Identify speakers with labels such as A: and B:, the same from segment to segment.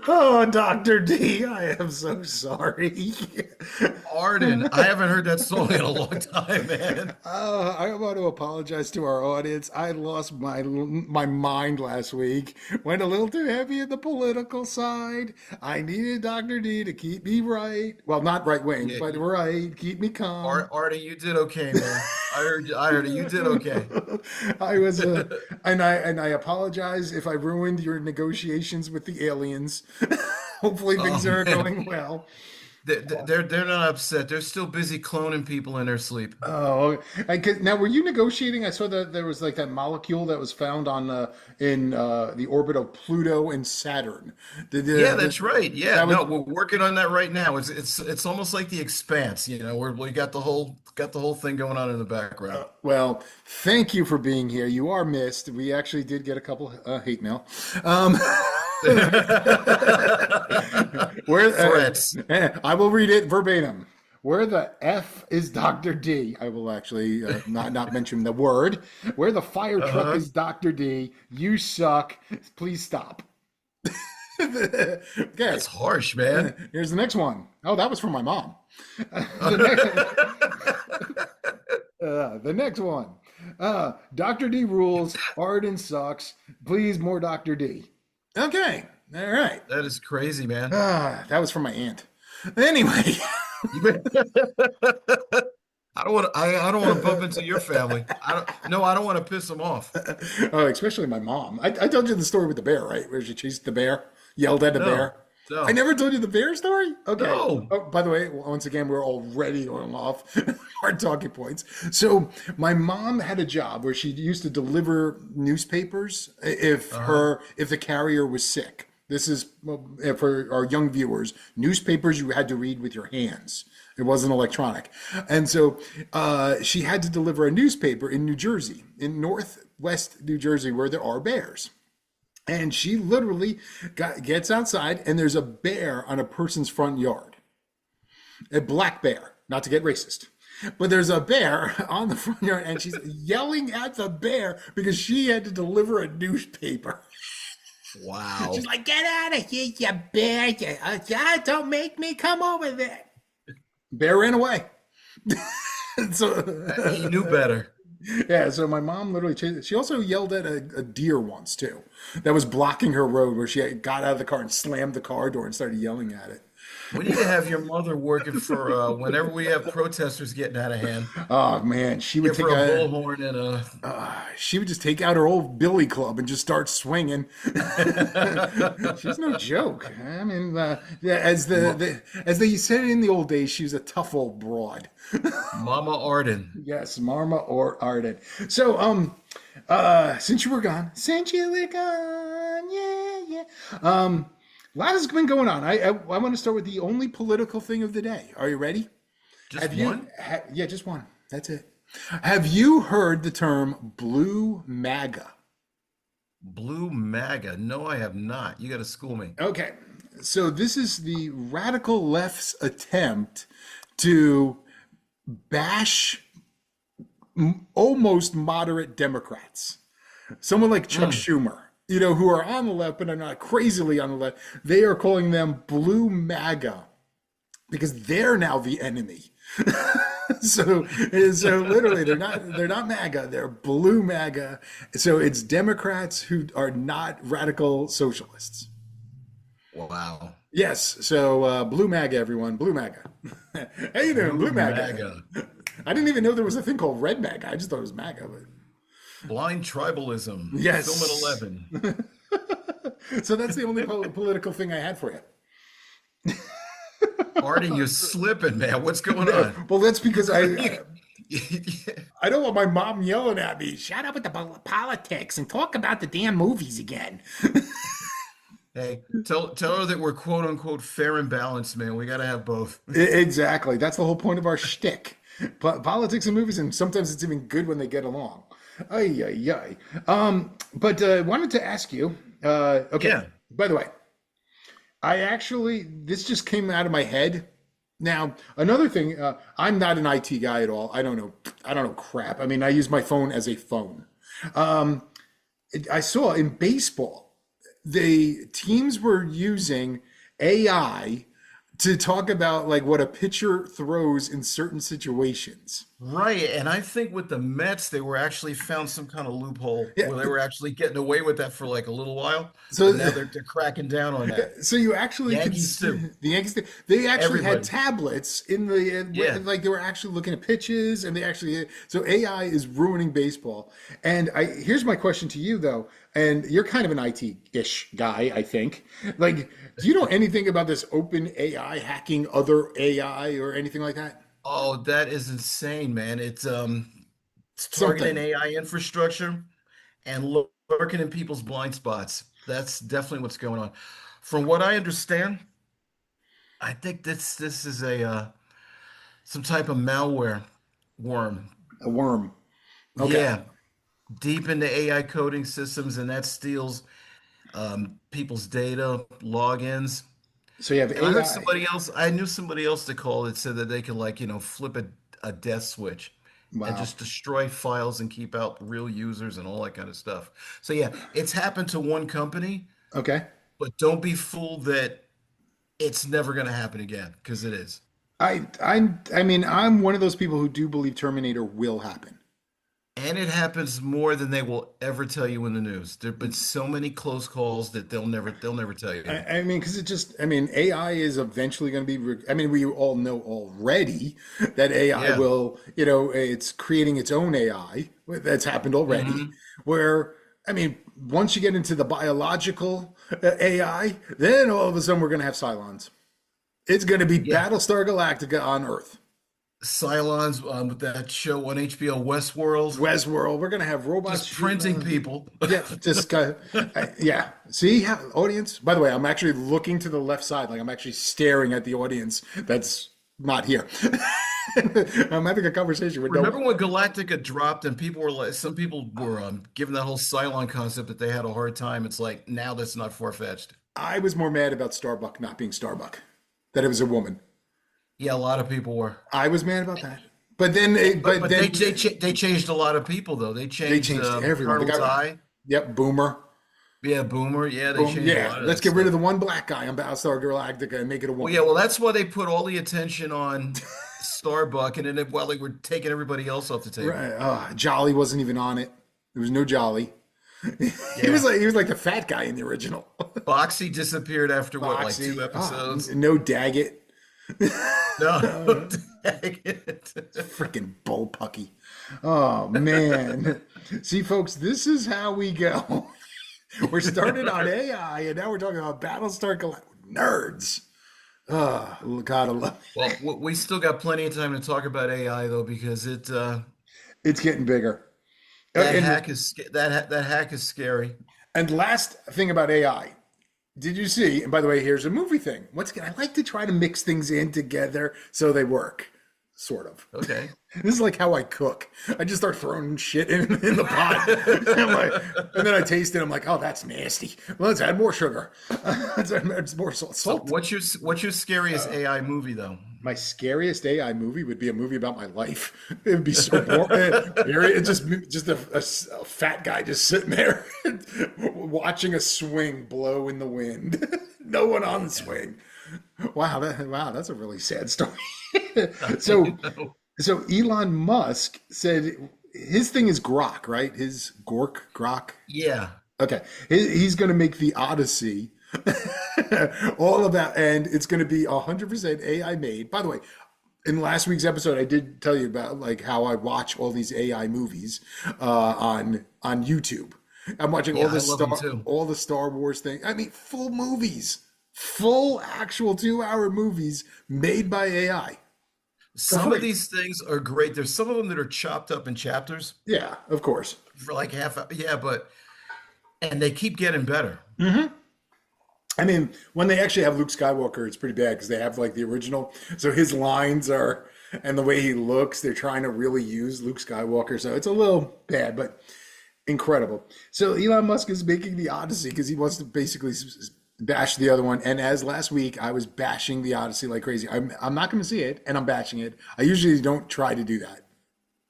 A: Oh, Dr. D, I am so sorry.
B: Arden, I haven't heard that song in a long time, man.
A: I want to apologize to our audience. I lost my mind last week. Went a little too heavy in the political side. I needed Dr. D to keep me right. Well, not right wing,
B: Yeah,
A: but right. Keep me calm.
B: Arden, you did okay, man. I heard it. You did okay.
A: I was and I apologize if I ruined your negotiations with the aliens. Hopefully
B: Oh
A: things are
B: man,
A: going well.
B: they're not upset. They're still busy cloning people in their sleep.
A: Oh, now were you negotiating? I saw that there was like that molecule that was found on in the orbit of Pluto and Saturn.
B: Yeah, that's right. Yeah,
A: That was
B: no, we're working on that right now. It's almost like the Expanse, we got the whole thing going on in the background.
A: well. Thank you for being here. You are missed. We actually did get a couple hate mail. Um, where
B: Threats.
A: I will read it verbatim. Where the F is Dr. D? I will actually not mention the word. Where the fire truck
B: Uh-huh.
A: is Dr. D? You suck. Please stop. Okay,
B: That's harsh, man.
A: here's the next one. Oh, that was from my mom. the next, the next one. Dr. D rules. Arden sucks. Please, more Dr. D. Okay, all right.
B: That is crazy, man.
A: That was from my aunt. Anyway.
B: You I don't want to bump into your family. I don't want to piss them off.
A: Oh, especially my mom. I told you the story with the bear, right? Where she chased the bear, yelled at the
B: No,
A: bear. I
B: no,
A: never told you the bear story? Okay.
B: no.
A: Oh, by the way, once again, we're already going off our talking points. So my mom had a job where she used to deliver newspapers
B: Uh-huh.
A: if the carrier was sick. This is for our young viewers. Newspapers you had to read with your hands. It wasn't electronic. And so she had to deliver a newspaper in New Jersey, in northwest New Jersey, where there are bears. And she literally gets outside, and there's a bear on a person's front yard, a black bear, not to get racist. But there's a bear on the front yard, and she's yelling at the bear because she had to deliver a newspaper. She's
B: Wow.
A: like, "Get out of here, you bear! Don't make me come over there." Bear ran away.
B: He
A: So
B: knew better.
A: yeah, so my mom literally chased. She also yelled at a deer once too, that was blocking her road. Where she got out of the car and slammed the car door and started yelling at it.
B: We need to have your mother working for whenever we have protesters getting out of hand.
A: Oh man, she would
B: Give
A: take
B: her a
A: a.
B: bullhorn and a.
A: She would just take out her old billy club and just start swinging. She's no joke. I mean, yeah, as they said in the old days, she was a tough old broad.
B: Mama Arden.
A: Yes, Marma or Arden. So, since you were gone, yeah, yeah. A lot has been going on. I want to start with the only political thing of the day. Are you ready?
B: Just one?
A: Yeah, just one. That's it. Have you heard the term blue MAGA?
B: Blue MAGA. No, I have not. You got to school me.
A: Okay, so this is the radical left's attempt to bash almost moderate Democrats. Someone like Chuck
B: Mm.
A: Schumer, who are on the left but are not crazily on the left. They are calling them blue MAGA because they're now the enemy. So literally they're not MAGA, they're blue MAGA. So it's Democrats who are not radical socialists.
B: Wow.
A: Yes, so blue MAGA, everyone, blue MAGA. How you doing,
B: Blue
A: blue MAGA?
B: MAGA.
A: I didn't even know there was a thing called red MAGA. I just thought it was MAGA. But
B: Blind tribalism. Film at
A: yes.
B: 11.
A: So that's the only political thing I had for you.
B: Arden, you're slipping, man. What's going on?
A: Well, that's because I
B: Yeah.
A: I don't want my mom yelling at me. Shut up with the politics and talk about the damn movies again.
B: Hey, tell her that we're quote unquote fair and balanced, man. We got to have both.
A: Exactly. That's the whole point of our shtick. Politics and movies, and sometimes it's even good when they get along. Ay, ay, ay. But wanted to ask you. Okay.
B: Yeah.
A: By the way, this just came out of my head. Now, another thing, I'm not an IT guy at all. I don't know. I don't know crap. I mean, I use my phone as a phone. I saw in baseball the teams were using AI to talk about like what a pitcher throws in certain situations.
B: Right, and I think with the Mets, they were actually found some kind of loophole
A: Yeah.
B: where they were actually getting away with that for like a little while,
A: So
B: but now they're cracking down on that.
A: so you actually could
B: Yankees
A: see
B: too.
A: the Yankees. They actually had
B: Everybody.
A: tablets in the
B: Yeah.
A: like they were actually looking at pitches, and they actually so AI is ruining baseball. And I here's my question to you though, and you're kind of an IT-ish guy, I think. Like, do you know anything about this open AI hacking other AI or anything like that?
B: Oh, that is insane, man. It's targeting
A: Something.
B: AI infrastructure and lurking in people's blind spots. That's definitely what's going on. From what I understand, I think this is a some type of malware worm.
A: A worm. Okay.
B: Yeah, deep into AI coding systems, and that steals people's data, logins.
A: So you have
B: And I heard
A: AI.
B: somebody else, I knew somebody else to call that said that they could like, flip a death switch and
A: Wow.
B: just destroy files and keep out real users and all that kind of stuff. So yeah, it's happened to one company,
A: Okay.
B: but don't be fooled that it's never going to happen again because it is.
A: I mean, I'm one of those people who do believe Terminator will happen.
B: And it happens more than they will ever tell you in the news. There've been so many close calls that they'll never tell you.
A: I mean, because it just, I mean, AI is eventually going to be, I mean, we all know already that AI
B: Yeah.
A: will, it's creating its own AI. That's happened already.
B: Hmm.
A: Where, I mean, once you get into the biological AI, then all of a sudden we're going to have Cylons. It's going to be
B: Yeah.
A: Battlestar Galactica on Earth.
B: Cylons with that show on HBO Westworld,
A: Westworld, we're going to have robots
B: just
A: shooting.
B: printing people.
A: Yeah, just yeah. See, audience. By the way, I'm actually looking to the left side, like I'm actually staring at the audience that's not here. I'm having a conversation with no
B: Remember
A: one.
B: when Galactica dropped and people were like, some people were given that whole Cylon concept that they had a hard time. It's like now that's not far-fetched.
A: I was more mad about Starbuck not being Starbuck, that it was a woman.
B: Yeah, a lot of people were.
A: I was mad about that. But then,
B: But
A: but
B: but they
A: then
B: they changed a lot of people though. They
A: they
B: changed
A: changed everyone. The
B: Colonel
A: guy,
B: Ty.
A: yep, Boomer.
B: Yeah, Boomer. Yeah, they
A: Boom,
B: changed a
A: yeah.
B: lot of
A: Let's
B: that
A: get rid of
B: stuff.
A: the one black guy on Battlestar Galactica and make it a
B: Well, yeah,
A: woman.
B: well, that's why they put all the attention on Starbuck, and then while they were taking everybody else off the table.
A: Right. Jolly wasn't even on it. There was no Jolly.
B: Yeah,
A: He was like the fat guy in the original.
B: Boxy disappeared after what, like
A: Foxy.
B: two episodes?
A: No Daggett.
B: No, dang it.
A: Freaking bullpucky. Oh man. See, folks, this is how we go. We're started on AI, and now we're talking about Battlestar Galactica. Nerds. Oh, God, I love
B: Well, we still got plenty of time to talk about AI though, because
A: it's getting bigger.
B: that
A: And
B: hack is that hack is scary.
A: last thing about AI. Did you see? And by the way, here's a movie thing. Once again, I like to try to mix things in together so they work, sort of.
B: Okay.
A: This is like how I cook. I just start throwing shit in the pot. I'm like, and then I taste it. I'm like, oh, that's nasty. Well, let's add more sugar. Let's add more salt.
B: So
A: Salt.
B: what's your scariest AI movie though?
A: My scariest AI movie would be a movie about my life. It would be so boring. It's just a fat guy just sitting there watching a swing blow in the wind. No one on the swing. Wow, that's a really sad story. So
B: No.
A: so Elon Musk said his thing is Grok, right? His Grok.
B: Yeah.
A: Okay, he's going to make the Odyssey, all of that, and it's going to be 100% AI made. By the way, in last week's episode, I did tell you about like how I watch all these AI movies on YouTube. I'm watching
B: Yeah, I love them too.
A: all the Star Wars thing. I mean, full movies, full actual 2 hour movies made by AI for
B: Some of
A: free.
B: these things are great. There's some of them that are chopped up in chapters
A: Yeah, of course.
B: for like half. Yeah, but and they keep getting better.
A: I mean, when they actually have Luke Skywalker, it's pretty bad because they have like the original. So his lines are, and the way he looks, they're trying to really use Luke Skywalker. So it's a little bad, but incredible. So Elon Musk is making the Odyssey because he wants to basically bash the other one. And as last week, I was bashing the Odyssey like crazy. I'm not going to see it, and I'm bashing it. I usually don't try to do that.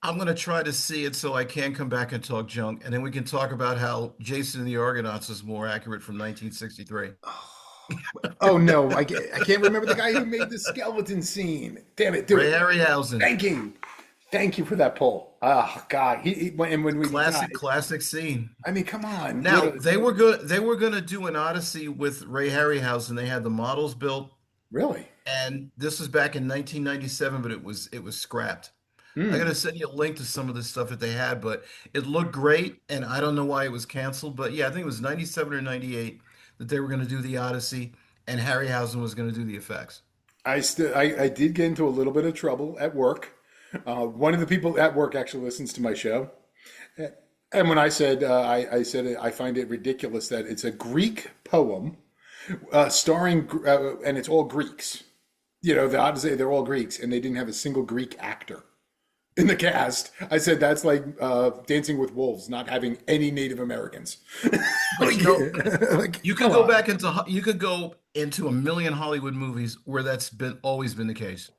B: I'm gonna try to see it so I can come back and talk junk, and then we can talk about how Jason and the Argonauts is more accurate from 1963.
A: Oh no, I can't remember the guy who made the skeleton scene. Damn it, do
B: Ray
A: it.
B: Harryhausen,
A: Thank you. Thank you for that poll. Oh God, and when we
B: classic,
A: died,
B: classic scene.
A: I mean, come on. What
B: Now
A: a,
B: they were gonna do an Odyssey with Ray Harryhausen. They had the models built,
A: really?
B: and this was back in 1997, but it was scrapped. I
A: Hmm.
B: gotta send you a link to some of the stuff that they had, but it looked great, and I don't know why it was canceled. But yeah, I think it was 97 or 98 that they were gonna do the Odyssey, and Harryhausen was gonna do the effects.
A: I did get into a little bit of trouble at work. One of the people at work actually listens to my show, and when I said I find it ridiculous that it's a Greek poem starring and it's all Greeks. You know, the Odyssey, they're all Greeks, and they didn't have a single Greek actor in the cast. I said that's like Dancing with Wolves, not having any Native Americans.
B: But
A: like,
B: you know,
A: like,
B: you could
A: come
B: go
A: on.
B: back into you could go into a million Hollywood movies where that's been always been the case.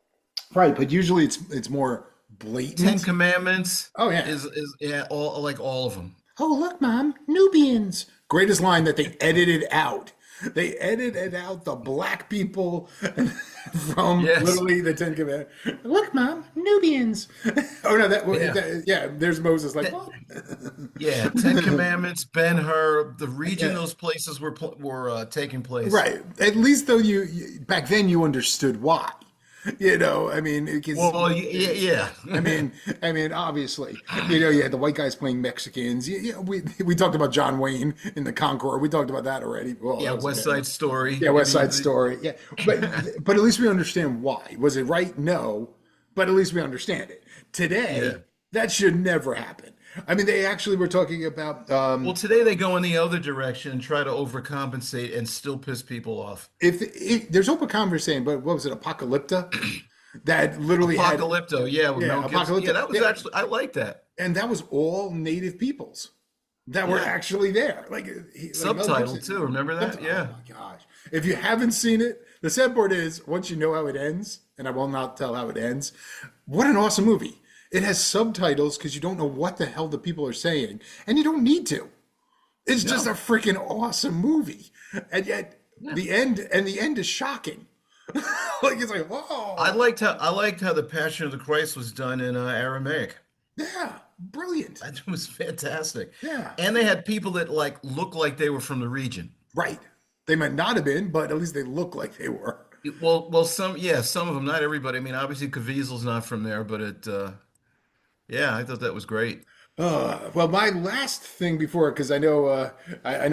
A: Right, but usually it's more
B: Ten
A: blatant.
B: Commandments
A: Oh yeah.
B: is yeah, all of them.
A: Oh look, Mom, Nubians. Greatest line that they edited out. They edited out the black people from
B: Yes.
A: literally the Ten Commandments. Look, Mom, Nubians. Oh no,
B: Yeah.
A: yeah. There's Moses. Like
B: Ten-
A: what?
B: Yeah, Ten Commandments, Ben-Hur, the region
A: Yeah.
B: those places were taking place.
A: Right. At least though back then you understood why. You know, I mean, because
B: Well, yeah,
A: I
B: yeah.
A: mean, obviously, you had the white guys playing Mexicans. We talked about John Wayne in The Conqueror. We talked about that already. Well,
B: Yeah,
A: that was a
B: West
A: bad
B: Side
A: one.
B: Story.
A: Yeah,
B: I
A: West
B: mean,
A: Side Story. Yeah, but at least we understand why. Was it right? No, but at least we understand it.
B: yeah.
A: Today, that should never happen. I mean, they actually were talking about
B: Well, today they go in the other direction and try to overcompensate and still piss people off.
A: if there's open conversation, but what was it, Apocalypta? That literally had
B: Apocalypto, yeah, with
A: yeah,
B: Mel Gibson. Yeah,
A: Apocalypta.
B: that was
A: Yeah,
B: actually I like that.
A: and that was all native peoples that were
B: Yeah.
A: actually there. Like Mel
B: Subtitle
A: Gibson.
B: too. Remember that?
A: Oh
B: Yeah.
A: my gosh! If you haven't seen it, the sad part is once you know how it ends, and I will not tell how it ends. What an awesome movie! It has subtitles because you don't know what the hell the people are saying, and you don't need to. It's just a
B: No.
A: freaking awesome movie, and yet
B: Yeah.
A: the end is shocking. Like it's like,
B: I
A: oh,
B: liked how I liked how the Passion of the Christ was done in Aramaic.
A: yeah, brilliant.
B: That was fantastic.
A: Yeah,
B: And they had people that like looked like they were from the region.
A: right. They might not have been, but at least they look like they were.
B: Well, some of them, not everybody. I mean, obviously Caviezel's not from there, but yeah, I thought that was great.
A: Well, my last thing before, because I know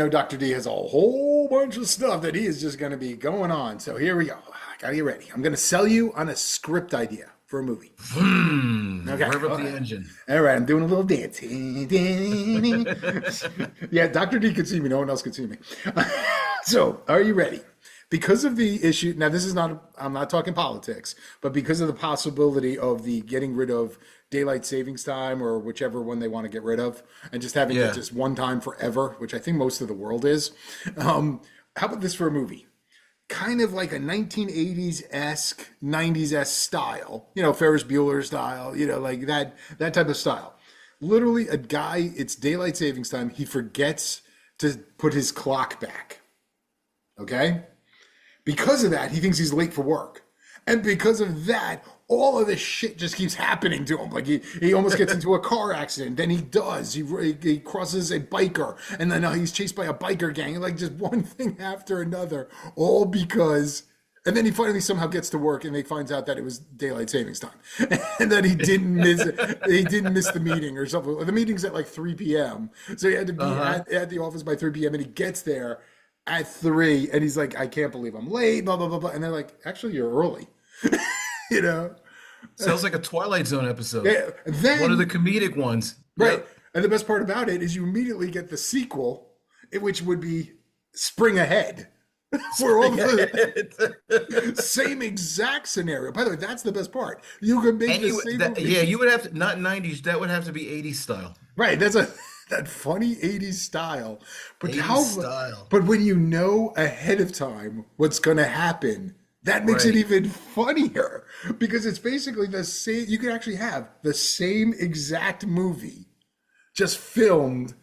A: Dr. D has a whole bunch of stuff that he is just going to be going on. So here we go. I gotta get ready. I'm going to sell you on a script idea for a movie. Okay.
B: Rev
A: All
B: up the
A: right.
B: engine.
A: All right. I'm doing a little dance. Yeah, Dr. D could see me. No one else could see me. So, are you ready? Because of the issue, now this is not, I'm not talking politics, but because of the possibility of the getting rid of daylight savings time or whichever one they want to get rid of, and just having it
B: Yeah.
A: just one time forever, which I think most of the world is. How about this for a movie? Kind of like a 1980s-esque, 90s-esque style, Ferris Bueller style, like that type of style. Literally, a guy, it's daylight savings time. He forgets to put his clock back. Okay? Because of that, he thinks he's late for work. And because of that, all of this shit just keeps happening to him. Like he almost gets into a car accident. Then he does. He crosses a biker. And then he's chased by a biker gang. Like just one thing after another. All because. And then he finally somehow gets to work and they finds out that it was daylight savings time. And that he didn't miss the meeting or something. The meeting's at like 3 p.m. So he had to be
B: Uh-huh.
A: at the office by 3 p.m. and he gets there at 3 and he's like, I can't believe I'm late, blah, blah, blah, blah. And they're like, actually, you're early. you know?
B: Sounds like a Twilight Zone episode.
A: Yeah,
B: One of the
A: then,
B: comedic ones.
A: right.
B: Yep.
A: And the best part about it is you immediately get the sequel, which would be Spring Ahead. Where all the same exact scenario. By the way, that's the best part. You can make
B: And
A: the same movie.
B: yeah, you would have to not 90s, that would have to be 80s style.
A: Right. That funny 80s style. But
B: 80s style.
A: but when you know ahead of time what's gonna happen, That makes it
B: Right.
A: even funnier because it's basically the same. You could actually have the same exact movie just filmed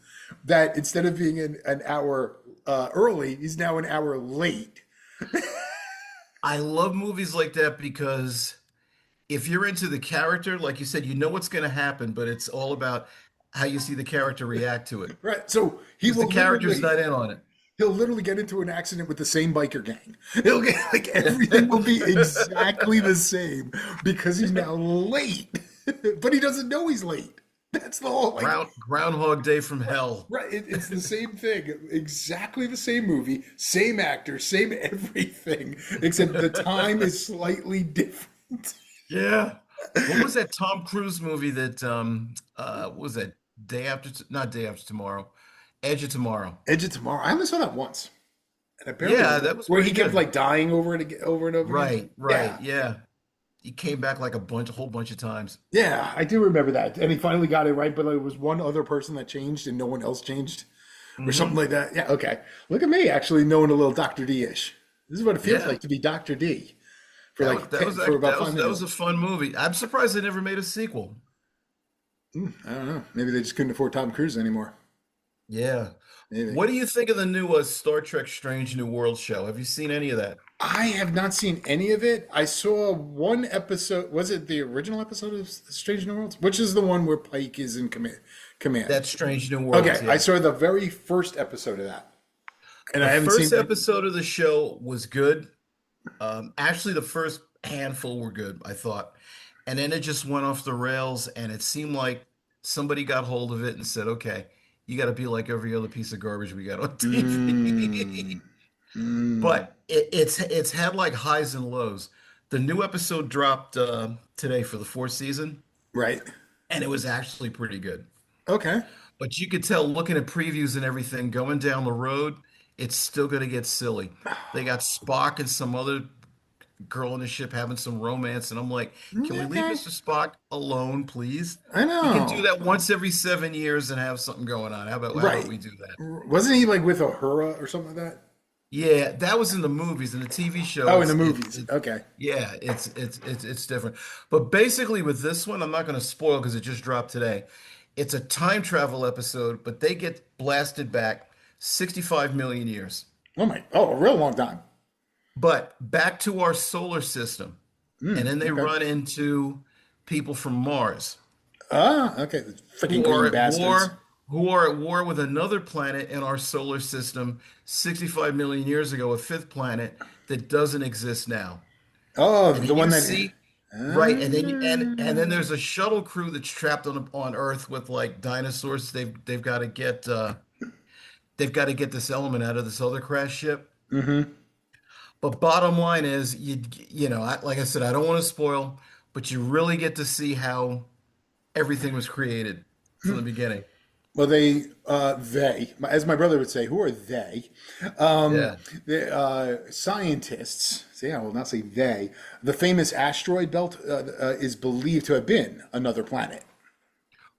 A: that instead of being an hour early, he's now an hour late.
B: I love movies like that because if you're into the character, like you said, you know what's going to happen, but it's all about how you see the character react to it.
A: Right. So he
B: Because the
A: will
B: character's
A: literally
B: not in on
A: he'll literally get into an accident with the same biker gang. He'll get like everything will be
B: it.
A: exactly the same because he's now late. But he doesn't know he's late. That's the whole like
B: Groundhog Day from hell.
A: right. It's the same thing, exactly the same movie, same actor, same everything, except the time is slightly different.
B: Yeah. What was that Tom Cruise movie that what was that not Day After Tomorrow, Edge of Tomorrow.
A: Edge of Tomorrow. I only saw that once, and I barely
B: Yeah,
A: liked it.
B: that was
A: Where
B: pretty
A: he kept
B: good.
A: like dying over and again, over and over again.
B: Right, right.
A: Yeah,
B: Yeah. He came back like a whole bunch of times.
A: yeah, I do remember that. And he finally got it right, but it was one other person that changed and no one else changed, or something
B: Hmm.
A: like that. Yeah, okay. Look at me actually knowing a little Doctor D ish. This is what it feels
B: Yeah.
A: like to be Doctor D for like for about five
B: That was
A: minutes.
B: a fun movie. I'm surprised they never made a sequel.
A: I don't know. Maybe they just couldn't afford Tom Cruise anymore.
B: Yeah.
A: Maybe.
B: What do you think of the new Star Trek Strange New World show? Have you seen any of that?
A: I have not seen any of it. I saw one episode. Was it the original episode of Strange New Worlds? Which is the one where Pike is in command.
B: That's Strange New Worlds,
A: Okay, I
B: yeah.
A: saw the very first episode of that, and
B: The
A: I haven't seen.
B: first episode of the show was good. Actually, the first handful were good, I thought. And then it just went off the rails, and it seemed like somebody got hold of it and said, okay, you got to be like every other piece of garbage we got on
A: Mm,
B: TV.
A: mm,
B: But it's had like highs and lows. The new episode dropped today for the fourth season,
A: right.
B: and it was actually pretty good.
A: Okay.
B: But you could tell looking at previews and everything going down the road, it's still going to get silly. They got Spock and some other girl on the ship having some romance, and I'm like, can we leave
A: Okay.
B: Mr. Spock alone, please?
A: I
B: He can do
A: know.
B: that once every 7 years and have something going on. How about
A: Right.
B: we do that?
A: Wasn't he like with Uhura or something like that?
B: Yeah, that was in the movies. In the TV show,
A: Oh, in the movies. Okay.
B: yeah, it's different. But basically, with this one, I'm not going to spoil because it just dropped today. It's a time travel episode, but they get blasted back 65 million years.
A: Oh my. Oh, a real long time.
B: But back to our solar system. And then they
A: Okay.
B: run into people from Mars
A: Ah, okay. The freaking
B: who are
A: green
B: at
A: bastards.
B: war with another planet in our solar system 65 million years ago, a fifth planet that doesn't exist now.
A: Oh,
B: And
A: the
B: then
A: one
B: you
A: that.
B: see right, and then
A: Ah.
B: there's a shuttle crew that's trapped on Earth with like dinosaurs. They've got to get this element out of this other crash ship.
A: Mm-hmm.
B: But bottom line is, like I said, I don't want to spoil, but you really get to see how everything was created from the beginning.
A: Well, as my brother would say, who are they? Um,
B: Yeah.
A: the scientists, say, I will not say they, the famous asteroid belt is believed to have been another planet.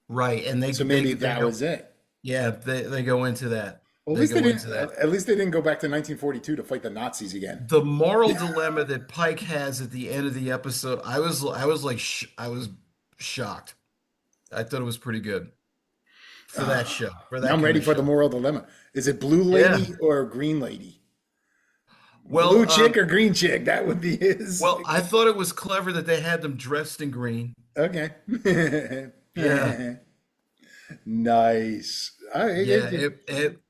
B: Right. And
A: So maybe that was it.
B: they go into that.
A: Well, at
B: They
A: least they
B: go
A: didn't.
B: into that.
A: At least they didn't go back to 1942 to fight the Nazis again.
B: The moral dilemma that Pike has at the end of the episode, I was shocked. I thought it was pretty good for that show, for
A: Now
B: that
A: I'm
B: kind
A: ready
B: of
A: for the
B: show.
A: moral dilemma. Is it blue
B: Yeah.
A: lady or green lady? Blue
B: Well,
A: chick or green chick? That would be his.
B: I thought it was clever that they had them dressed in green.
A: Okay.
B: Yeah.
A: Nice.
B: Yeah,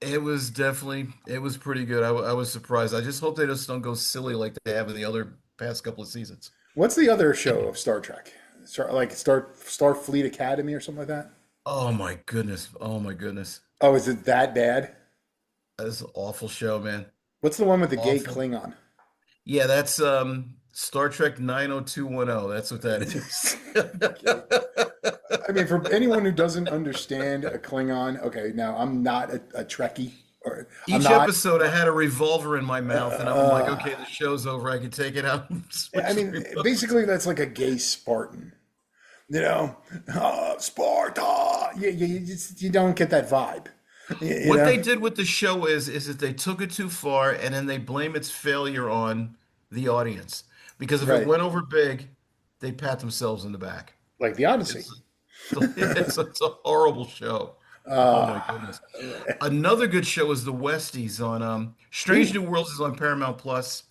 B: it was definitely it was pretty good. I was surprised. I just hope they just don't go silly like they have in the other past couple of seasons.
A: What's the other show of Star Trek? Starfleet Academy or something like that?
B: Oh my goodness. Oh my goodness.
A: Oh, is it that bad?
B: That's an awful show, man.
A: What's the one with the gay
B: Awful.
A: Klingon?
B: Yeah, that's Star Trek 90210. That's what that is.
A: I mean, for anyone who doesn't understand a Klingon, okay, now I'm not a Trekkie, or I'm
B: Each
A: not.
B: episode I had a revolver in my mouth and I'm like, okay, the show's over. I can take it out and
A: I
B: switch the
A: mean,
B: remote.
A: basically, that's like a gay Spartan. You know, Sparta. You don't get that vibe. You
B: What
A: know,
B: they did with the show is that they took it too far and then they blame its failure on the audience. Because if it
A: Right.
B: went over big, they pat themselves in the back.
A: Like the Odyssey.
B: It's it's a horrible show. Oh my
A: Uh,
B: goodness. Another good show is The Westies on Strange
A: ooh,
B: New Worlds is on Paramount Plus,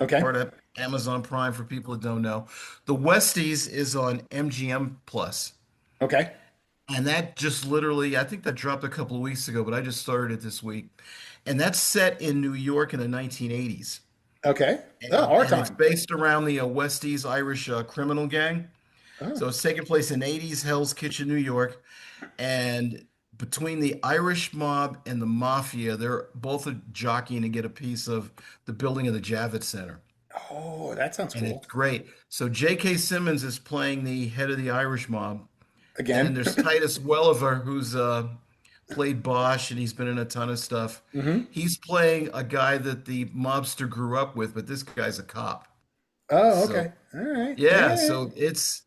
A: okay.
B: part of Amazon Prime for people that don't know. The Westies is on MGM Plus.
A: Okay.
B: And that just literally, I think that dropped a couple of weeks ago, but I just started it this week. And that's set in New York in the 1980s.
A: Okay. Oh,
B: And,
A: our
B: and it's
A: time.
B: based around the Westies Irish criminal gang.
A: Oh,
B: So it's taking place in 80s Hell's Kitchen, New York. And between the Irish mob and the mafia, they're both jockeying to get a piece of the building of the Javits Center.
A: oh, that sounds
B: And
A: cool.
B: it's great. So J.K. Simmons is playing the head of the Irish mob. And then
A: Again.
B: there's Titus Welliver, who's played Bosch, and he's been in a ton of stuff.
A: Hmm.
B: He's playing a guy that the mobster grew up with, but this guy's a cop.
A: Oh,
B: So
A: okay. All right.
B: yeah,
A: Yeah.
B: so it's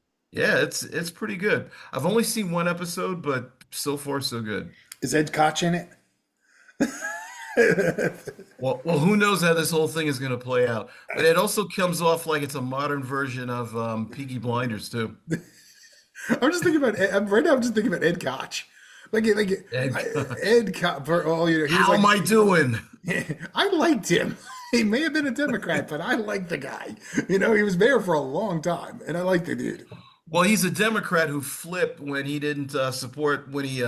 B: pretty good. I've only seen one episode, but so far so good.
A: Is Ed Koch in it?
B: Well, who knows how this whole thing is going to play out? But it also comes off like it's a modern version of Peaky Blinders too.
A: I'm just thinking about right now. I'm just thinking about Ed Koch,
B: And
A: Ed Koch. For all you know, he was
B: how
A: like,
B: am I doing?
A: I liked him. He may have been a Democrat, but I liked the guy. You know, he was mayor for a long time, and I liked the dude.
B: Well, he's a Democrat who flipped when he didn't support when he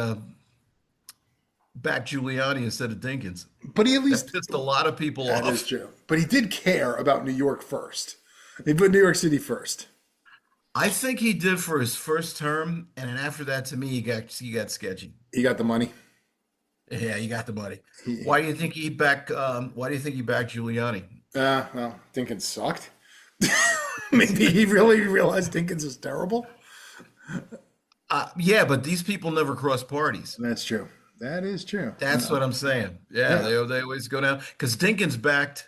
B: backed Giuliani instead of Dinkins.
A: But he at
B: That
A: least
B: pissed a lot of people
A: that is
B: off.
A: true. But he did care about New York first. He put New York City first.
B: I think he did for his first term, and then after that, to me, he got sketchy.
A: He got the money.
B: Yeah, you got the money.
A: He,
B: Why do you think he back? Why do you think he backed Giuliani?
A: well, Dinkins sucked. Maybe he really realized Dinkins was terrible.
B: Yeah, but these people never cross parties.
A: That's true. That is true.
B: That's what I'm saying. Yeah,
A: Yeah.
B: they always go down because Dinkins backed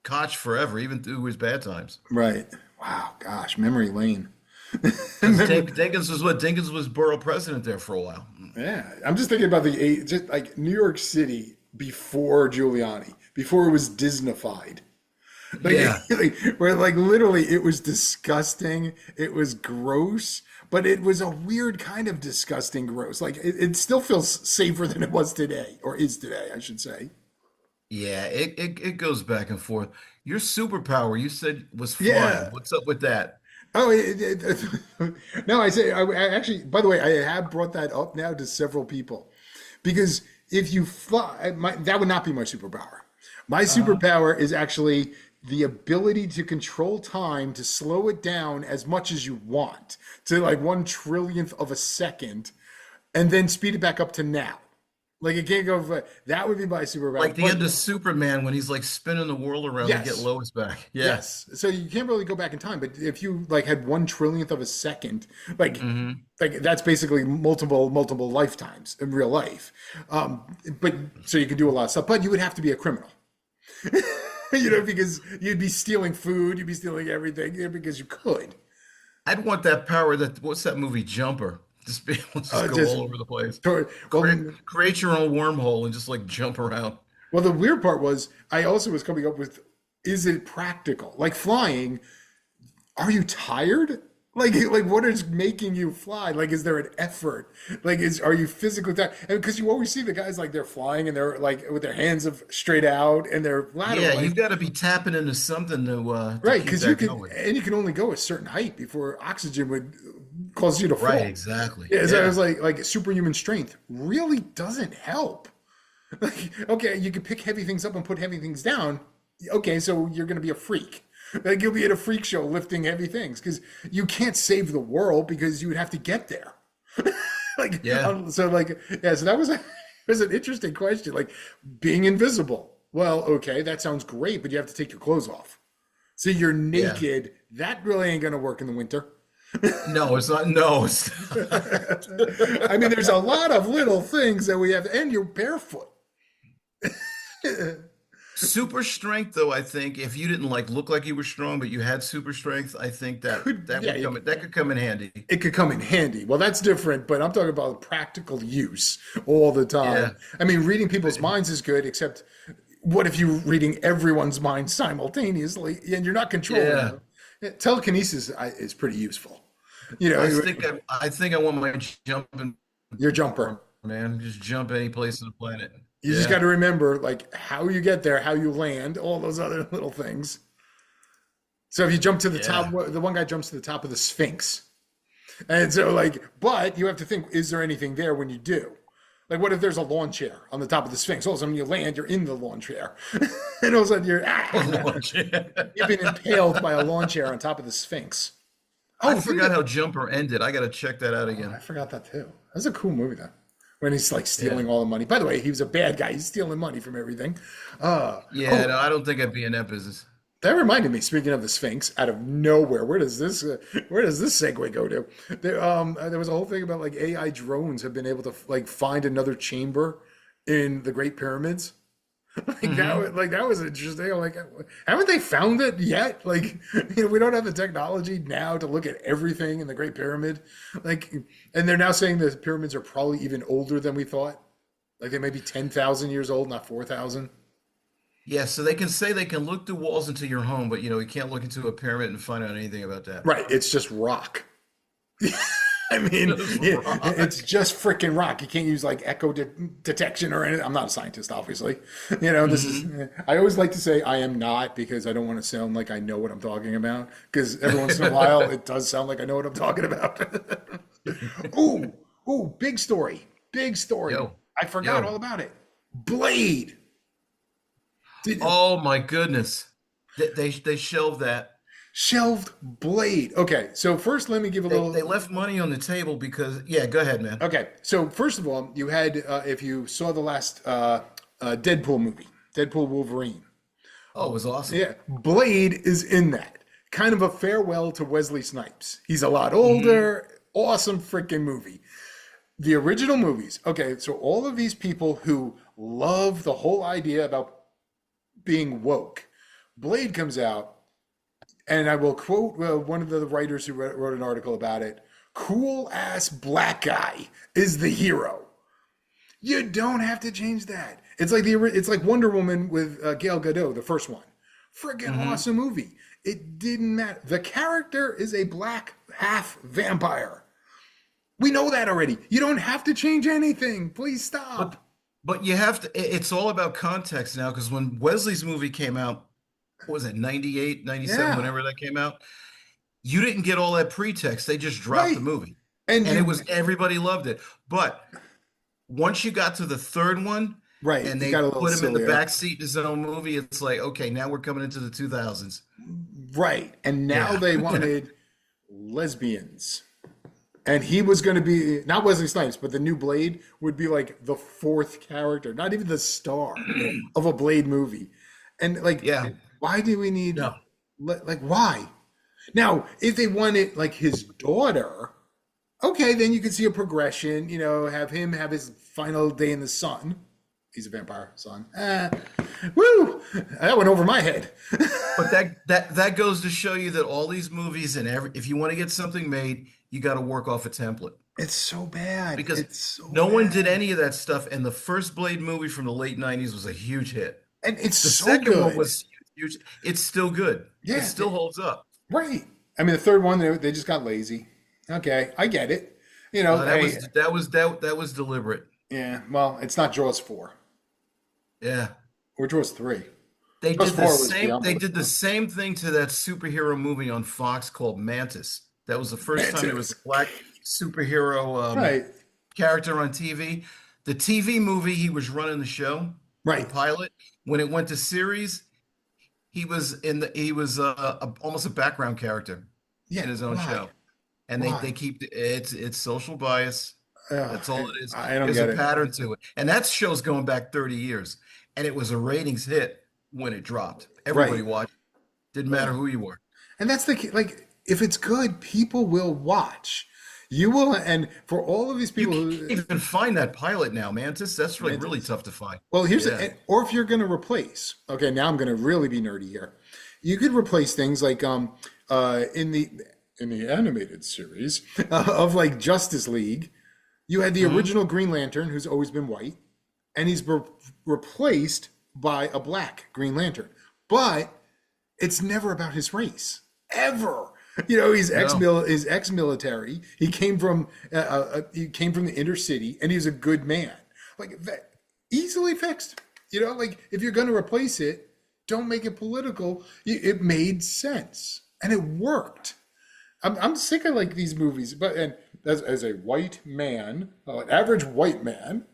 B: Koch forever, even through his bad times.
A: Right. Wow. Gosh, memory lane.
B: Because Dinkins was borough president there for a while.
A: Yeah, I'm just thinking about just like New York City before Giuliani, before it was Disneyfied. Like,
B: Yeah,
A: where like literally it was disgusting, it was gross, but it was a weird kind of disgusting gross. Like it still feels safer than it was today, or is today, I should say.
B: yeah, it goes back and forth. Your superpower, you said, was flying.
A: Yeah.
B: What's up with that?
A: Oh, no, I say, I actually, by the way, I have brought that up now to several people because if you fly, that would not be my superpower. My
B: Uh-huh.
A: superpower is actually the ability to control time to slow it down as much as you want to like 1 trillionth of a second and then speed it back up to now. Like it can't go, that would be my
B: Like
A: superpower.
B: the
A: But
B: end of Superman when he's like spinning the world around to get
A: yes.
B: Lois back. Yeah.
A: Yes. So you can't really go back in time, but if you like had 1 trillionth of a second, like
B: Hmm.
A: like that's basically multiple lifetimes in real life. But so you can do a lot of stuff, but you would have to be a criminal, because you'd be stealing food, you'd be stealing everything, because you could.
B: I'd want that power that what's that movie Jumper? Just be able to just go
A: Just
B: all over the place.
A: well,
B: Create your own wormhole and just like jump around.
A: well, the weird part was I also was coming up with, is it practical? Like flying, are you tired? Like what is making you fly? Like, is there an effort? Like, are you physically tired? And because you always see the guys like they're flying and they're like with their hands of straight out and they're
B: Yeah,
A: lateral,
B: you've got to be tapping into something to
A: right?
B: keep
A: Because you
B: that
A: can,
B: going.
A: and you can only go a certain height before oxygen would cause you to
B: Right,
A: fall.
B: exactly.
A: Yeah, so it
B: Yeah.
A: was like superhuman strength really doesn't help. Like, okay, you can pick heavy things up and put heavy things down. Okay, so you're going to be a freak. Like you'll be at a freak show lifting heavy things because you can't save the world because you would have to get there. Like,
B: Yeah.
A: so like, yeah, so that was was an interesting question. Like being invisible. Well, okay, that sounds great, but you have to take your clothes off. So you're
B: Yeah.
A: naked. That really ain't going to work in the winter.
B: No, it's not. No, it's
A: I mean, there's a lot of little things that we have, and you're barefoot.
B: super strength though. I think if you didn't like look like you were strong, but you had super strength, I think
A: Yeah,
B: that could come in handy.
A: it could come in handy. Well, that's different, but I'm talking about practical use all the
B: Yeah.
A: time. I mean, reading people's minds is good, except what if you're reading everyone's mind simultaneously and you're not controlling
B: Yeah.
A: them? Telekinesis is pretty useful. You
B: I
A: know,
B: think I want my jumping
A: your jumper.
B: power, man. Just jump any place on the planet.
A: You just got
B: Yeah.
A: to remember like how you get there, how you land, all those other little things. So if you jump to the top,
B: Yeah.
A: the one guy jumps to the top of the Sphinx. And so like, but you have to think, is there anything there when you do? Like, what if there's a lawn chair on the top of the Sphinx? All of a sudden you land, you're in the lawn chair. And all of a sudden
B: Oh,
A: ah,
B: Lord.
A: you've been impaled by a lawn chair on top of the Sphinx.
B: I
A: Oh, think
B: forgot
A: of,
B: how Jumper ended. I got to check that out
A: I
B: again.
A: forgot that too. That's a cool movie though. When he's like
B: Yeah.
A: stealing all the money. By the way, he was a bad guy. He's stealing money from everything.
B: Yeah,
A: Oh,
B: no, I don't think I'd be in that business.
A: that reminded me. Speaking of the Sphinx, out of nowhere, where does this segue go to? There was a whole thing about like AI drones have been able to like find another chamber in the Great Pyramids.
B: Hmm.
A: Like that was interesting. I'm like, haven't they found it yet? Like, we don't have the technology now to look at everything in the Great Pyramid. Like, and they're now saying the pyramids are probably even older than we thought. Like they may be 10,000 years old, not 4,000.
B: Yeah, so they can say they can look through walls into your home, but you can't look into a pyramid and find out anything about that.
A: Right. It's just rock. I mean,
B: Just
A: it's
B: rock.
A: just freaking rock. You can't use like detection or anything. I'm not a scientist, obviously. This is,
B: Hmm.
A: I always like to say I am not because I don't want to sound like I know what I'm talking about. Because every once in a while, it does sound like I know what I'm talking about. Ooh, ooh, big story. Big story.
B: Yo,
A: I forgot
B: yo.
A: all about it. Blade. Did,
B: Oh my goodness. They shelved that.
A: shelved Blade. Okay, so first let me give a
B: They
A: little.
B: left money on the table because yeah, go ahead, man.
A: Okay, so first of all, you had if you saw the last Deadpool movie, Deadpool Wolverine.
B: Oh, it was awesome.
A: Yeah, Blade is in that. Kind of a farewell to Wesley Snipes. He's a lot
B: Hmm.
A: older. Awesome freaking movie. The original movies. Okay, so all of these people who love the whole idea about being woke, Blade comes out, and I will quote one of the writers who wrote an article about it. Cool ass black guy is the hero. You don't have to change that. It's like Wonder Woman with Gal Gadot, the first one. Friggin'
B: Hmm.
A: awesome movie. It didn't matter. The character is a black half vampire. We know that already. You don't have to change anything. Please
B: But
A: stop.
B: but you have to it's all about context now because when Wesley's movie came out, what was it, 98, 97,
A: Yeah,
B: whenever that came out, you didn't get all that pretext. They just dropped the
A: right.
B: movie.
A: And
B: And it
A: you,
B: was everybody loved it. But once you got to the third one
A: right.
B: and
A: It
B: they
A: got a little
B: put him in the
A: sillier.
B: back seat in his own movie, it's like, okay, now we're coming into the 2000s.
A: Right. And now
B: Yeah.
A: they wanted lesbians. And he was going to be not Wesley Snipes, but the new Blade would be like the fourth character, not even the star of a Blade movie. And like,
B: Yeah.
A: why do we need
B: No.
A: like why? Now, if they wanted like his daughter, okay, then you could see a progression. Have him have his final day in the sun. He's a vampire son. Woo! That went over my head.
B: But that goes to show you that all these movies and if you want to get something made, you got to work off a template.
A: It's so bad.
B: Because
A: It's so
B: no one did
A: bad.
B: any of that stuff, and the first Blade movie from the late 90s was a huge hit.
A: And it's
B: The
A: so
B: second one
A: good.
B: was huge. It's still good. It
A: Yeah,
B: still holds up.
A: right. I mean, the third one, they just got lazy. Okay, I get it.
B: That
A: Hey,
B: was that was deliberate.
A: yeah, well, it's not Jaws 4
B: Yeah.
A: or Jaws 3.
B: They
A: Jaws
B: did the
A: 4 was
B: same
A: beyond
B: they did the
A: believable.
B: same thing to that superhero movie on Fox called Mantis. That was the first time there was
A: Mantis.
B: a black superhero
A: Right,
B: character on TV. The TV movie, he was running the show, the
A: right.
B: pilot. When it went to series, he was almost a background character in
A: Yeah,
B: his own
A: why?
B: show. And they
A: Why?
B: keep it's social bias.
A: Ugh,
B: That's all it is.
A: I don't
B: There's a
A: get it.
B: pattern to it. And that show's going back 30 years. And it was a ratings hit when it dropped. Everybody
A: Right.
B: watched. Didn't matter
A: Ugh.
B: who you were.
A: And that's like, if it's good, people will watch. You will, and for all of these
B: You
A: people
B: can't
A: who,
B: even find that pilot now, Mantis. That's like really
A: Mantis.
B: tough to find.
A: Well,
B: Yeah.
A: or if you're going to replace, okay, now I'm going to really be nerdy here. You could replace things like in the animated series of like Justice League, you had the
B: Hmm.
A: original Green Lantern who's always been white, and he's replaced by a black Green Lantern. But it's never about his race ever.
B: No.
A: He's ex-military. He came from the inner city, and he's a good man. Like that, easily fixed. Like if you're going to replace it, don't make it political. It made sense, and it worked. I'm sick of like these movies, but and as a white man, an average white man,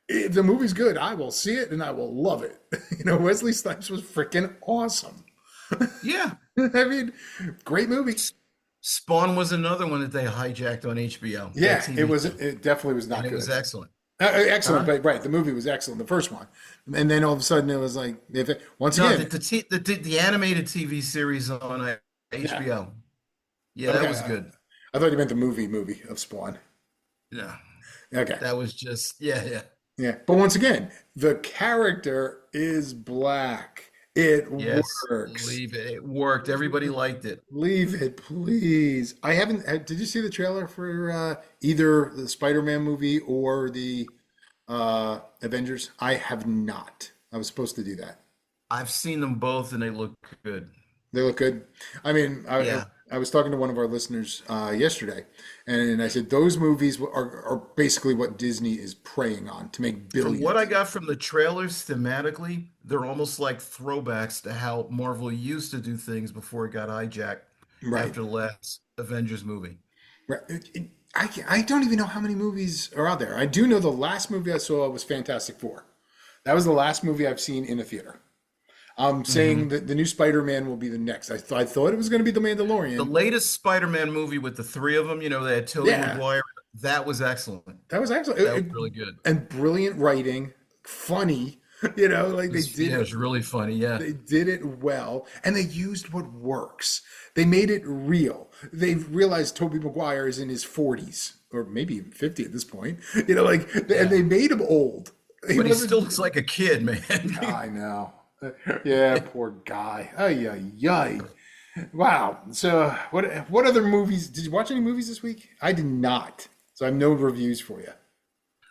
A: if the movie's good, I will see it and I will love it. Wesley Snipes was freaking awesome.
B: Yeah.
A: I mean, great movie.
B: Spawn was another one that they hijacked on HBO, that
A: Yeah, it
B: TV
A: was.
B: show,
A: It definitely was not
B: and it
A: good.
B: was excellent.
A: Excellent,
B: Huh?
A: but right, the movie was excellent, the first one, and then all of a sudden it was like, once
B: No,
A: again,
B: the animated TV series on
A: yeah,
B: HBO. Yeah, that
A: okay.
B: was good.
A: I thought you meant the movie of Spawn.
B: Yeah,
A: Okay,
B: that was just yeah.
A: yeah, but once again, the character is black. It
B: Yes,
A: works.
B: leave it. It worked. Everybody liked it.
A: Leave it, please. I haven't. Did you see the trailer for either the Spider-Man movie or the Avengers? I have not. I was supposed to do that.
B: I've seen them both, and they look good.
A: They look good. I mean,
B: Yeah.
A: I was talking to one of our listeners yesterday, and I said those movies are basically what Disney is preying on to make
B: From what I
A: billions.
B: got from the trailers, thematically, they're almost like throwbacks to how Marvel used to do things before it got hijacked
A: Right.
B: after the last Avengers movie.
A: Right. I don't even know how many movies are out there. I do know the last movie I saw was Fantastic Four. That was the last movie I've seen in a theater. I'm saying
B: Hmm.
A: that the new Spider-Man will be the next. I thought it was going to be The
B: The
A: Mandalorian.
B: latest Spider-Man movie with the three of them, they had Tobey
A: Yeah,
B: Maguire. That was excellent.
A: that was actually
B: That was really good.
A: and brilliant writing, funny. Like
B: Yeah, it was really funny. Yeah.
A: they did it well, and they used what works. They made it real. They realized Tobey Maguire is in his 40s or maybe even 50 at this point. And
B: Yeah.
A: they made him old. He
B: But he
A: wasn't.
B: still looks like a kid, man.
A: I know. Yeah, poor guy. Ay, ay, ay. Wow. So, what other movies? Did you watch any movies this week? I did not. So I have no reviews for you.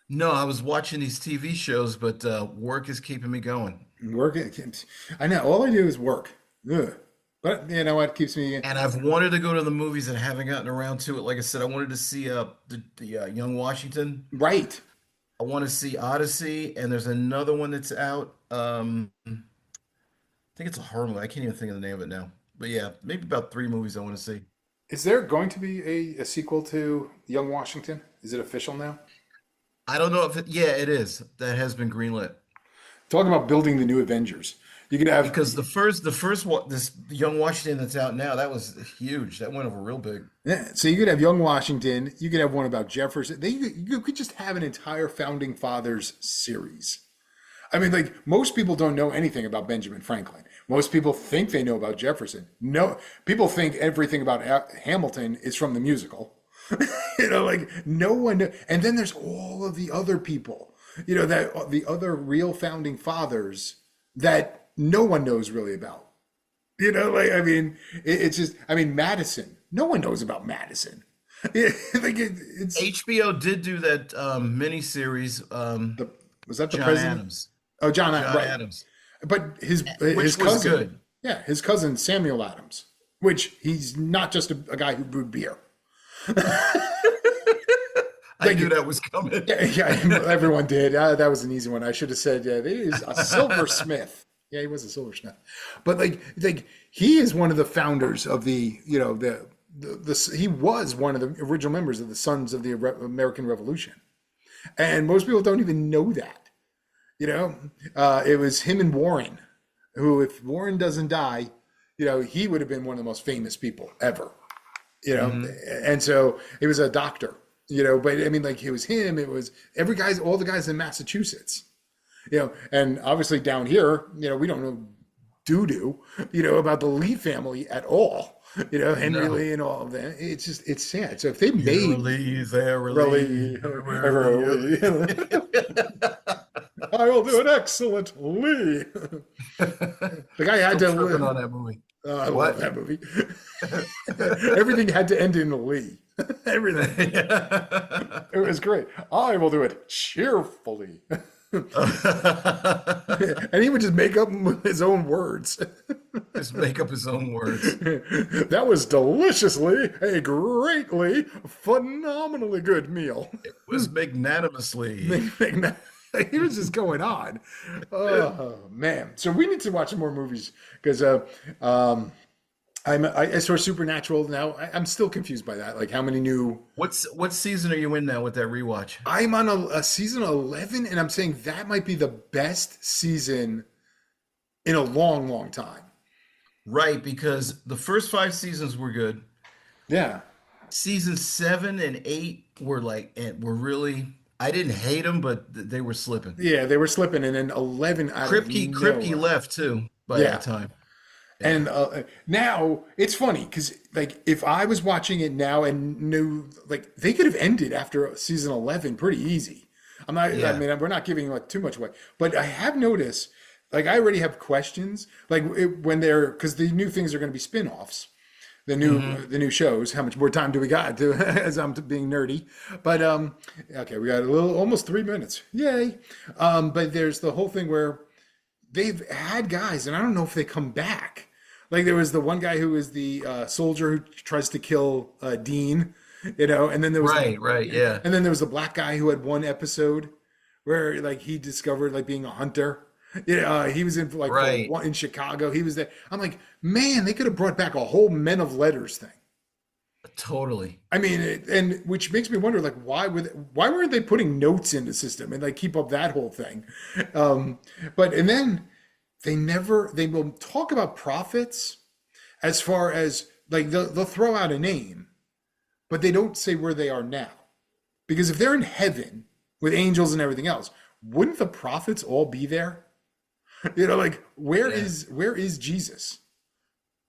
B: No, I was watching these TV shows, but work is keeping me going.
A: Working. I know. All I do is work. Ugh. But you know what keeps me
B: And I've wanted to go to the movies and haven't gotten around to it. Like I said, I wanted to see the Young Washington.
A: right.
B: I want to see Odyssey, and there's another one that's out. I think it's a horror movie. I can't even think of the name of it now. But yeah, maybe about three movies I want to see.
A: Is there going to be a sequel to Young Washington? Is it official now?
B: I don't know if yeah, it is. That has been greenlit.
A: Talking about building the new Avengers. You could have
B: Because the first one, this Young Washington that's out now, that was huge. That went over real big.
A: yeah, so you could have Young Washington. You could have one about Jefferson. You could just have an entire founding fathers series. I mean, like most people don't know anything about Benjamin Franklin. Most people think they know about Jefferson. No, people think everything about Hamilton is from the musical. Like no one. And then there's all of the other people. That the other real founding fathers that no one knows really about. Like I mean, it's just. I mean, Madison. No one knows about Madison. It's
B: HBO did do that mini series,
A: the was that the
B: John
A: president?
B: Adams.
A: Oh, John,
B: John
A: right.
B: Adams,
A: But his
B: which was
A: cousin,
B: good.
A: yeah, his cousin Samuel Adams, which he's not just a guy who brewed beer.
B: I
A: Like,
B: knew that was coming.
A: yeah, yeah, everyone did. That was an easy one. I should have said, yeah, he's a silversmith. Yeah, he was a silversmith. But like he is one of the founders of he was one of the original members of the Sons of the American Revolution, and most people don't even know that. It was him and Warren, who, if Warren doesn't die, he would have been one of the most famous people ever.
B: Hmm.
A: And so it was a doctor. But I mean, like it was him. It was all the guys in Massachusetts. And obviously down here, we don't know doo doo, about the Lee family at all. Henry
B: No.
A: Lee and all of that. It's just it's sad. So if they
B: Here
A: made
B: relieve, there
A: really,
B: relieve, where relieve.
A: I will do an excellent Lee. The guy had
B: Still
A: to
B: tripping
A: live.
B: on that movie.
A: Oh, I love
B: What?
A: that movie. Everything had to end in Lee. Everything. It was great. I will do it cheerfully. And he would just make up his own words.
B: Just make up his own words.
A: That was deliciously, a greatly, phenomenally good meal.
B: It was magnanimously.
A: He was just going on. Oh man! So we need to watch some more movies because I saw Supernatural now. I'm still confused by that. Like how many new?
B: What season are you in now with that rewatch?
A: I'm on a season 11, and I'm saying that might be the best season in a long, long time.
B: Right, because the first five seasons were good.
A: Yeah.
B: Season 7 and 8 were like, and were really. I didn't hate them, but they were slipping.
A: Yeah, they were slipping, and then 11 out of
B: Kripke
A: nowhere.
B: left too by
A: Yeah,
B: that time. Yeah,
A: and now it's funny because like if I was watching it now and knew like they could have ended after season 11 pretty easy. I'm not. I
B: yeah,
A: mean, we're not giving like too much away, but I have noticed like I already have questions like when they're because the new things are going to be spin-offs. The new shows. How much more time do we got to as I'm being nerdy? But okay, we got a little almost 3 minutes. Yay! But there's the whole thing where they've had guys, and I don't know if they come back. Like there was the one guy who was the soldier who tries to kill Dean, and then there was
B: right, yeah,
A: and then there was the black guy who had one episode where like he discovered like being a hunter. Yeah, he was in like for
B: right.
A: one in Chicago. He was there. I'm like, man, they could have brought back a whole Men of Letters thing.
B: Totally.
A: I mean, and which makes me wonder, like, why weren't they putting notes in the system and like keep up that whole thing? But and then they will talk about prophets as far as like they'll throw out a name, but they don't say where they are now. Because if they're in heaven with angels and everything else, wouldn't the prophets all be there? Like
B: Yeah.
A: where is Jesus?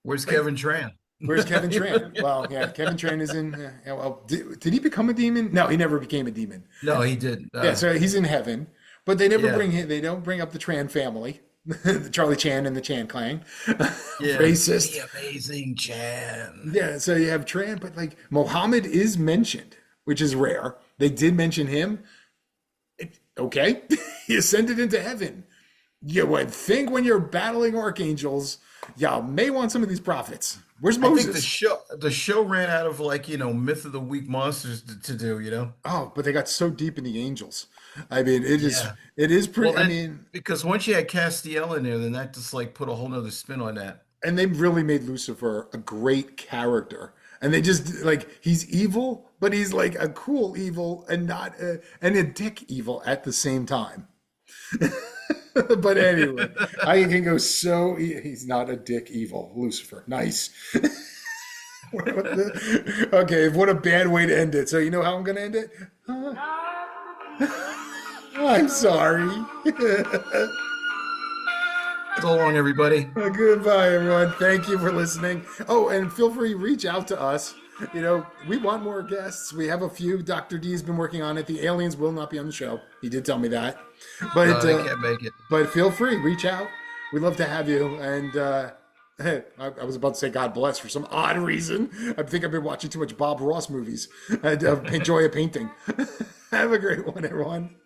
B: Where's
A: Like
B: Kevin Tran?
A: where's Kevin Tran? Well, yeah, Kevin Tran is in. Well, did he become a demon? No, he never became a demon.
B: No, he didn't.
A: Yeah, so he's in heaven, but they never
B: Yeah,
A: bring him. They don't bring up the Tran family, the Charlie Chan and the Chan clan,
B: yeah.
A: racist.
B: The amazing Chan.
A: Yeah, so you have Tran, but like Mohammed is mentioned, which is rare. They did mention him. Okay, he ascended into heaven. You would think when you're battling archangels, y'all may want some of these prophets. Where's
B: I think
A: Moses?
B: the show ran out of like, myth of the week monsters to do.
A: Oh, but they got so deep in the angels. I mean,
B: Yeah.
A: it is
B: Well,
A: pretty. I mean,
B: because once you had Castiel in there, then that just like put a whole nother spin on that.
A: and they really made Lucifer a great character. And they just like he's evil, but he's like a cool evil and not and a dick evil at the same time. But anyway, I can go he's not a dick evil, Lucifer. Nice. Okay, what a bad way to end it. So you know how I'm going to end it? I'm sorry.
B: So long, everybody.
A: Goodbye, everyone. Thank you for listening. Oh, and feel free to reach out to us. We want more guests. We have a few. Dr. D's been working on it. The aliens will not be on the show. He did tell me that.
B: No,
A: But
B: they can't make it.
A: feel free, reach out. We'd love to have you. And I was about to say God bless for some odd reason. I think I've been watching too much Bob Ross movies. I enjoy a painting. Have a great one, everyone.